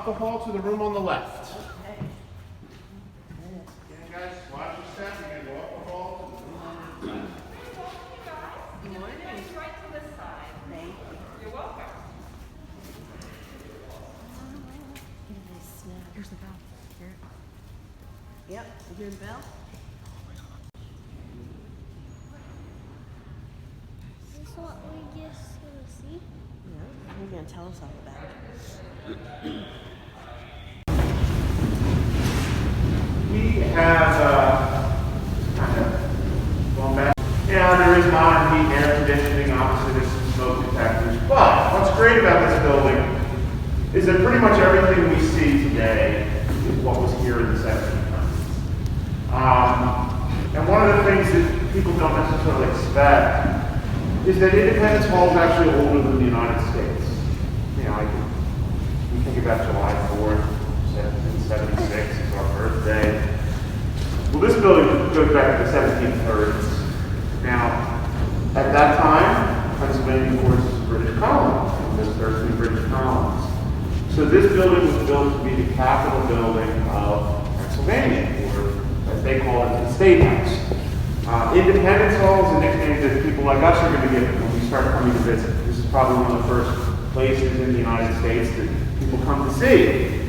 up the hall to the room on the left. Okay. Again, guys, watch your step. You're going to go up the hall to the room on the left. Good morning. Right to this side. Thank you. You're welcome. Here's the bell. Here. Yep, you hear the bell? Is this what we just gonna see? Yeah, you're gonna tell us all about it. We have kind of going back. Yeah, there is modern heat and air conditioning, obviously there's some smoke detectors. But what's great about this building is that pretty much everything we see today is what was here in the 1700s. And one of the things that people don't necessarily expect is that Independence Hall is actually older than the United States. You know, we think about July 4th, 1776 is our birthday. Well, this building goes back to the 1730s. Now, at that time, Pennsylvania, of course, is a British colony. There's 13 British colonies. So this building was built to be the capital building of Pennsylvania, or as they call it, the State House. Independence Hall is a nickname that people like us are going to get when we start coming to visit. This is probably one of the first places in the United States that people come to see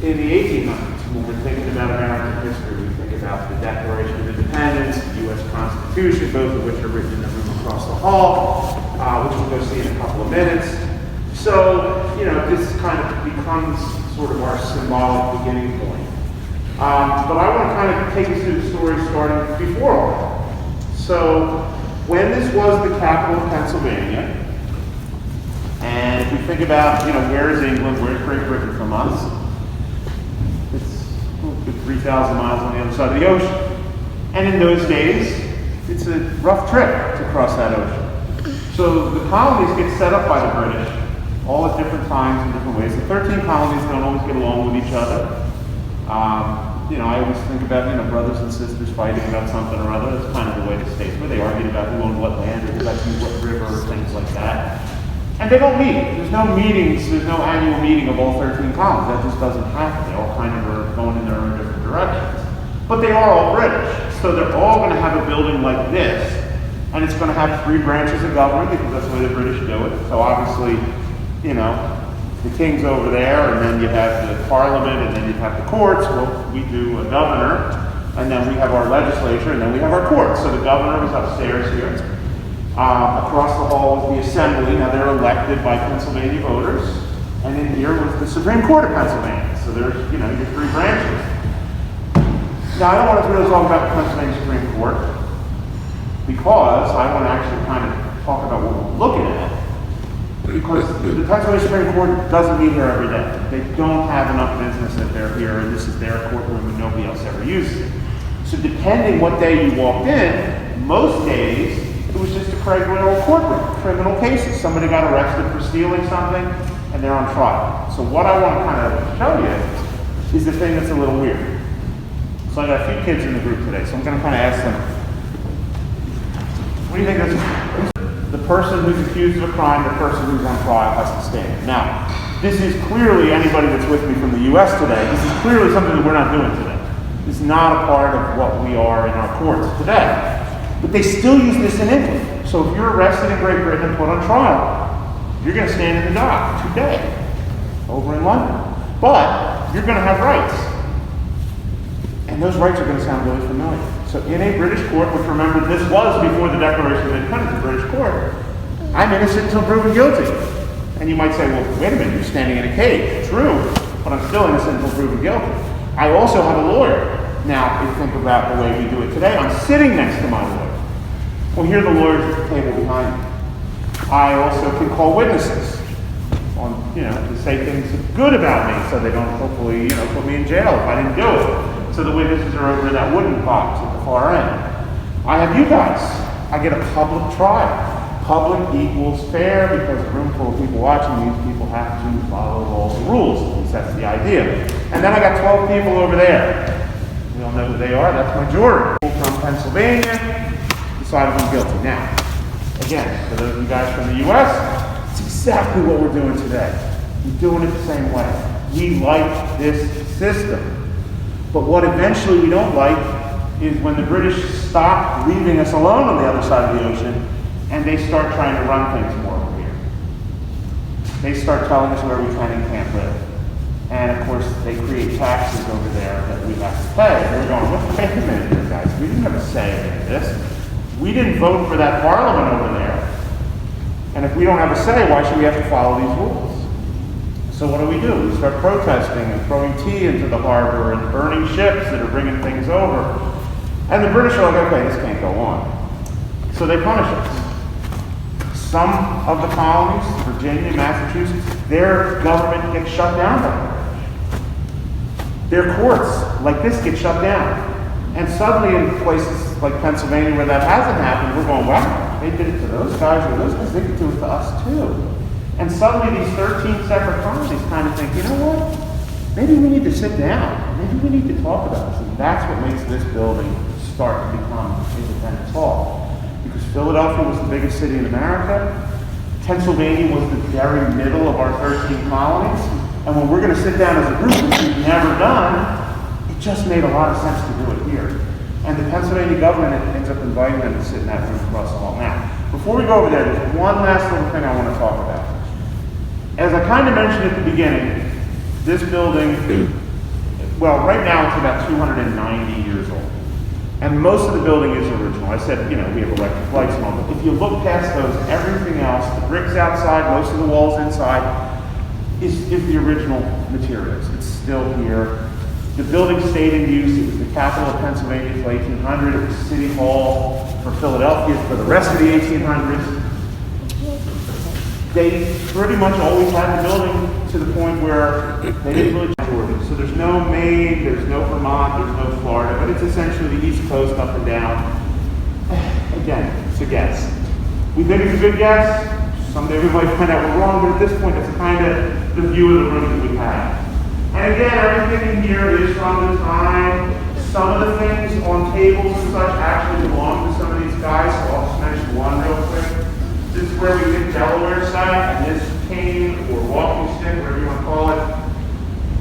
in the 1800s. When we're thinking about American history, we think about the Declaration of Independence, the U.S. Constitution, both of which are written in the room across the hall, which we'll go see in a couple of minutes. So, you know, this kind of becomes sort of our symbolic beginning point. But I want to kind of take us through the story starting before all that. So, when this was the capital of Pennsylvania, and if we think about, you know, where is England, where's Great Britain from us? It's 3,000 miles on the other side of the ocean. And in those days, it's a rough trip to cross that ocean. So the colonies get set up by the British, all at different times in different ways. The 13 colonies don't always get along with each other. You know, I always think about, you know, brothers and sisters fighting about something or other. That's kind of the way the states were. They argued about who owned what land or who got to use what river or things like that. And they don't meet. There's no meetings, there's no annual meeting of all 13 colonies. That just doesn't happen. They all kind of are going in their own different directions. But they are all British. So they're all going to have a building like this. And it's going to have 3 branches of government because that's the way the British do it. So obviously, you know, the king's over there, and then you have the parliament, and then you have the courts. Well, we do a governor, and then we have our legislature, and then we have our courts. So the governor was upstairs here. Across the hall was the assembly. Now they're elected by Pennsylvania voters, and in here was the Supreme Court of Pennsylvania. So there's, you know, your 3 branches. Now I don't want to really talk about the Pennsylvania Supreme Court, because I want to actually kind of talk about what we're looking at. Because the Pennsylvania Supreme Court doesn't meet here every day. They don't have enough business that they're here, and this is their courtroom and nobody else ever uses it. So depending what day you walked in, most days it was just a regular old courtroom, criminal cases. Somebody got arrested for stealing something and they're on trial. So what I want to kind of show you is the thing that's a little weird. So I got a few kids in the group today, so I'm going to kind of ask them, what do you think this is? The person who's accused of a crime, the person who's on trial has to stand. Now, this is clearly, anybody that's with me from the U.S. today, this is clearly something that we're not doing today. It's not a part of what we are in our courts today. But they still use this in England. So if you're arrested in Great Britain and put on trial, you're going to stand in the dock today over in London. But you're going to have rights. And those rights are going to sound really familiar. So in a British court, which remember this was before the Declaration of Independence, the British court, I'm innocent until proven guilty. And you might say, well, wait a minute, you're standing in a cage. True, but I'm still innocent until proven guilty. I also have a lawyer. Now, if you think about the way we do it today, I'm sitting next to my lawyer. Well, here the lawyer's at the table behind me. I also can call witnesses on, you know, to say things good about me so they don't hopefully, you know, put me in jail if I didn't do it. So the witnesses are over in that wooden box at the far end. I have you guys. I get a public trial. Public equals fair because a room full of people watching, these people have to follow all the rules. At least that's the idea. And then I got 12 people over there. We all know who they are. That's my jury. People from Pennsylvania decided I'm guilty. Now, again, for those of you guys from the U.S., it's exactly what we're doing today. We're doing it the same way. We like this system. But what eventually we don't like is when the British stop leaving us alone on the other side of the ocean and they start trying to run things more over here. They start telling us where we can and can't live. And of course, they create taxes over there that we have to pay. And we're going, well, wait a minute here, guys. We didn't have a say in this. We didn't vote for that parliament over there. And if we don't have a say, why should we have to follow these rules? So what do? We start protesting and throwing tea into the harbor and burning ships that are bringing things over. And the British are like, okay, this can't go on. So they punish us. Some of the colonies, Virginia, Massachusetts, their government gets shut down by the British. Their courts, like this, get shut down. And suddenly in places like Pennsylvania where that hasn't happened, we're going, wow, they did it to those guys, or those guys, they could do it to us too. And suddenly these 13 separate colonies kind of think, you know what? Maybe we need to sit down. Maybe we need to talk about this. And that's what makes this building start to become Independence Hall. Because Philadelphia was the biggest city in America. Pennsylvania was the very middle of our 13 colonies. And when we're going to sit down as a group, which we've never done, it just made a lot of sense to do it here. And the Pennsylvania government ends up inviting them to sit in that room across the hall. Now, before we go over there, there's one last little thing I want to talk about. As I kind of mentioned at the beginning, this building, well, right now it's about 290 years old. And most of the building is original. I said, you know, we have electric lights and all, but if you look past those, everything else, the bricks outside, most of the walls inside, is the original materials. It's still here. The building stayed in use. It was the capital of Pennsylvania until 1800. It was City Hall for Philadelphia for the rest of the 1800s. They pretty much always had the building to the point where they didn't really Georgia. So there's no Maine, there's no Vermont, there's no Florida, but it's essentially the East Coast up and down. Again, it's a guess. We think it's a good guess. Someday we might find out we're wrong, but at this point, it's kind of the view of the room that we have. And again, everything in here is from the time. Some of the things on tables and such actually belong to some of these guys, so I'll just mention one real quick. This is where we get Delaware sat, and this cane or walking stick, whatever you want to call it,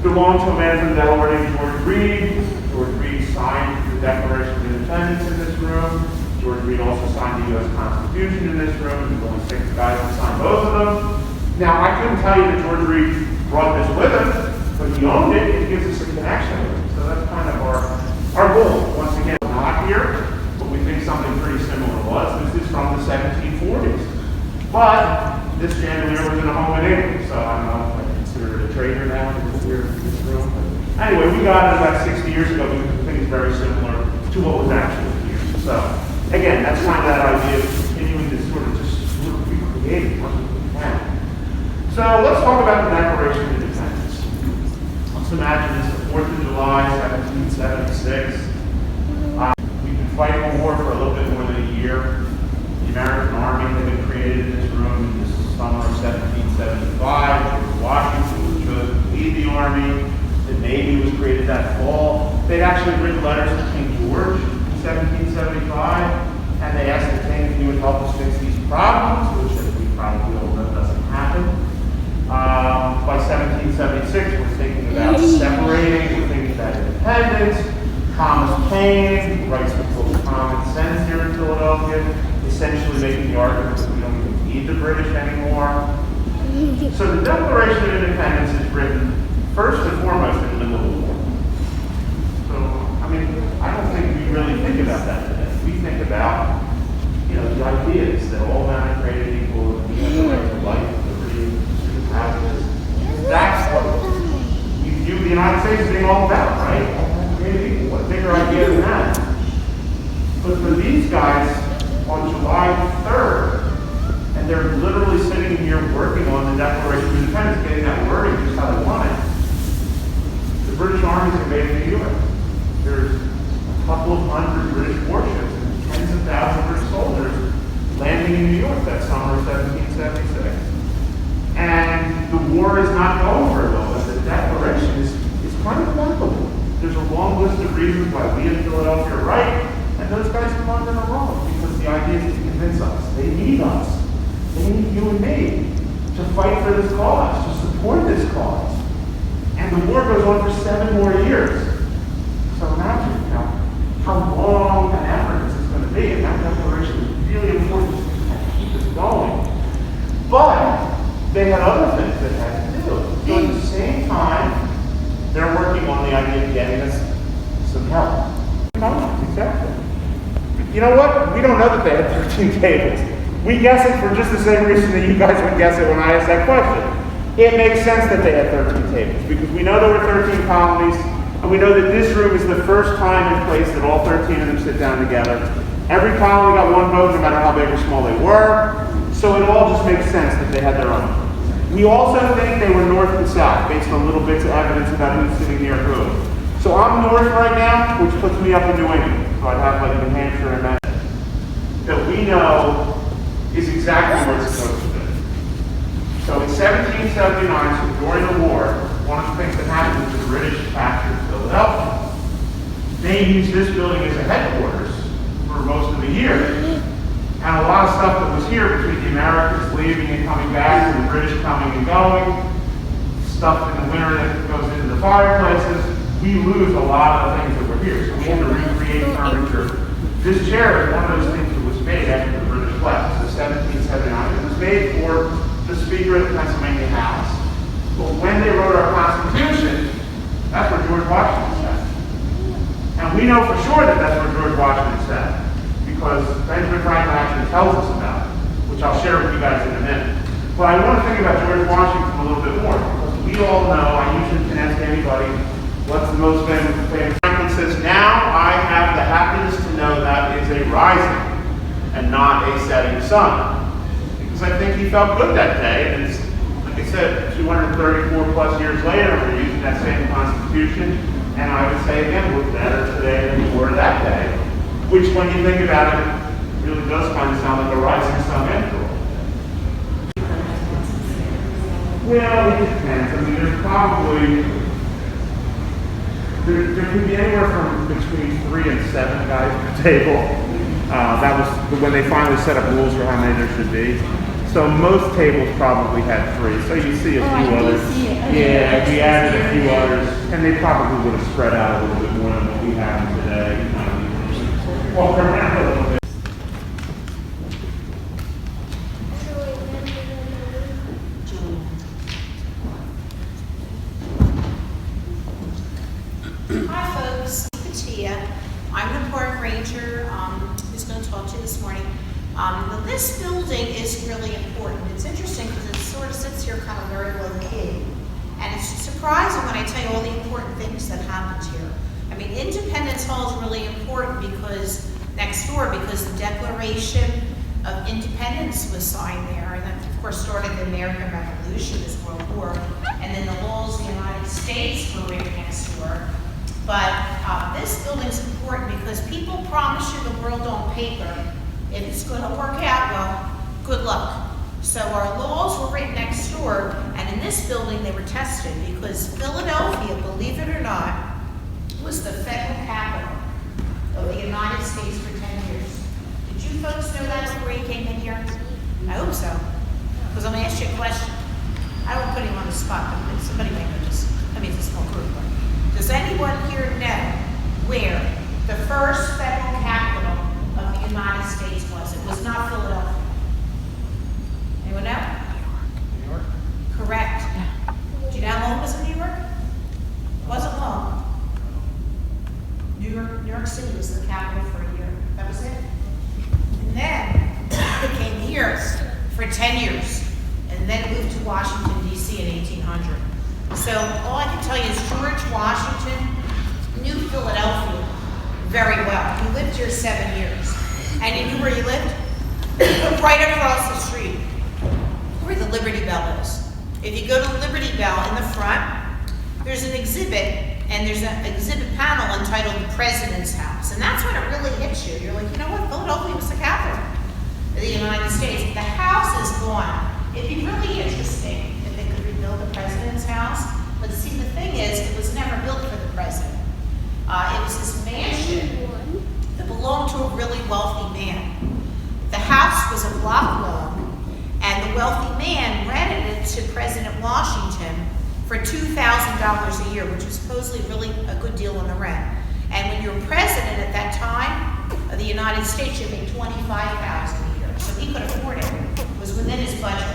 belonged to a man from Delaware named George Reed. George Reed signed the Declaration of Independence in this room. George Reed also signed the U.S. Constitution in this room. There's only 6 guys who signed both of them. Now, I couldn't tell you that George Reed brought this with him, but he owned it. It gives us a connection with it. So that's kind of our goal. Once again, not here, but we think something pretty similar was. This is from the 1740s. But this chandelier was in a home in England, so I don't know if I consider it a trader now here in this room. But anyway, we got it about 60 years ago because we think it's very similar to what was actually here. So again, that's kind of that idea of continuing to sort of recreate as much as we can. So let's talk about the Declaration of Independence. Let's imagine it's the 4th of July, 1776. We've been fighting a war for a little bit more than a year. The American Army had been created in this room in the summer of 1775. George Washington was chosen to lead the Army. The Navy was created that fall. They'd actually written letters to King George in 1775, and they asked the king if he would help us fix these problems, which as we probably all know doesn't happen. By 1776, we're thinking about separating, we're thinking about independence. Thomas Paine, who writes the book Common Sense here in Philadelphia, essentially making the argument that we don't even need the British anymore. So the Declaration of Independence is written first and foremost in the middle of the war. So, I mean, I don't think we really think about that today. We think about, you know, the ideas that all men are created equal, and we have the right to life, liberty, pursuit of happiness. That's what we view the United States as being all about, right? Created equal. What bigger idea than that? But for these guys, on July 3rd, and they're literally sitting here working on the Declaration of Independence, getting that wording just how they want it. The British Army's invading New York. There's a couple of hundred British warships and tens of thousands of British soldiers landing in New York that summer of 1776. And the war is not over, though, and the Declaration is kind of remarkable. There's a long list of reasons why we in Philadelphia are right, and those guys in London are wrong, because the idea is to convince us. They need us. They need you and me to fight for this cause, to support this cause. And goes on for 7 more years. So imagine, how long an effort this is going to be, and that declaration is really important to keep us going. But they had other things they had to do. So at the same time, they're working on the idea of getting us some help. Exactly. You know what? We don't know that they had 13 tables. We guess it for just the same reason that you guys would guess it when I asked that question. It makes sense that they had 13 tables because we know there were 13 colonies, and we know that this room is the first time in place that all 13 of them sit down together. Every colony got one vote, no matter how big or small they were. So it all just makes sense that they had their own. We also think they were north and south, based on little bits of evidence about who's sitting near who. So I'm north right now, which puts me up in New England. So I'd have like New Hampshire and Mass. That we know is exactly where it's supposed to be. So in 1779, so during the war, one of the things that happened was the British captured Philadelphia. They used this building as a headquarters for most of the year. And a lot of stuff that was here between the Americans leaving and coming back and the British coming and going, stuff in the winter that goes into the fireplaces, we lose a lot of the things that were here. So we had to recreate furniture. This chair is one of those things that was made after the British left, so 1779. It was made for the Speaker of the Pennsylvania House. But when they wrote our Constitution, that's where George Washington sat. And we know for sure that that's where George Washington sat, because Benjamin Franklin actually tells us about it, which I'll share with you guys in a minute. But I want to think about George Washington a little bit more, because we all know, I usually can ask anybody, what's the most famous? Franklin says, now I have the happiness to know that is a rising and not a setting sun. Because I think he felt good that day, and it's, like I said, 234 plus years later, we're using that same Constitution, and I would say again, we're better today than we were that day. Which, when you think about it, really does kind of sound like a rising sun after all. Well, it depends. I mean, there's probably, there could be anywhere from between 3 and 7 guys per table. That was when they finally set up rules for how many there should be. So most tables probably had 3. So you see a few others. Yeah, we added a few others, and they probably would have spread out a little bit more than what we have today. Walk around a little bit. Hi folks, Patia. I'm the park ranger who's going to talk to you this morning. This building is really important. It's interesting because it sort of sits here kind of very low key. And it's surprising when I tell you all the important things that happened here. I mean, Independence Hall is really important because next door, because the Declaration of Independence was signed there, and that of course started the American Revolution, this World War, and then the laws of the United States were right next door. But this building's important because people promise you the world on paper. If it's going to work out, well, good luck. So our laws were right next door, and in this building they were tested because Philadelphia, believe it or not, was the federal capital of the United States for 10 years. Did you folks know that before you came in here? I hope so. Because I'm going to ask you a question. I won't put him on the spot, but somebody may know this. I mean, it's a small group. But does anyone here know where the first federal capital of the United States was? It was not Philadelphia. Anyone know? New York? Correct. Do you know how long it was in New York? It wasn't long. New York City was the capital for a year. That was it. And then it came here for 10 years. And then moved to Washington, D.C. in 1800. So all I can tell you is George Washington knew Philadelphia very well. He lived here 7 years. And you knew where he lived? Right across the street, where the Liberty Bell is. If you go to Liberty Bell in the front, there's an exhibit, and there's an exhibit panel entitled The President's House. And that's when it really hits you. You're like, you know what? Philadelphia was the capital of the United States. The house is gone. It'd be really interesting if they could rebuild the President's House. But see, the thing is, it was never built for the president. It was this mansion that belonged to a really wealthy man. The house was a block long, and the wealthy man rented it to President Washington for $2,000 $10,000 a year, which was supposedly really a good deal on the rent. And when you're president at that time of the United States, you made $25,000 a year. So he could afford it. It was within his budget.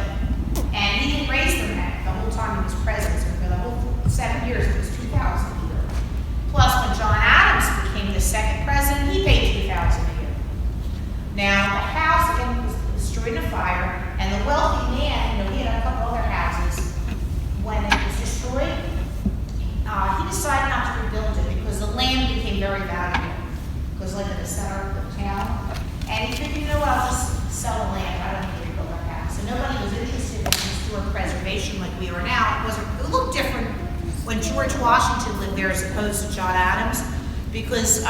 And he didn't raise the rent the whole time he was president. So for the whole 7 years, it was $2,000 a year. Plus, when John Adams became the second president, he paid $2,000 a year. Now, the house again was destroyed in a fire, and the wealthy man, he had a couple other houses. When it was destroyed, he decided not to rebuild it because the land became very valuable. Because like in the center of the town, and he figured, I'll just sell the land. I don't need to rebuild our house. So nobody was interested in historic preservation like we are now. It looked different when George Washington lived there as opposed to John Adams, because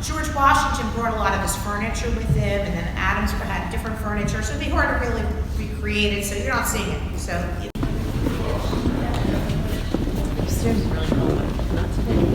George Washington brought a lot of his furniture with him, and then Adams had different furniture, so it'd be hard to really recreate it, so you're not seeing it. So. Upstairs is really cold, but not today.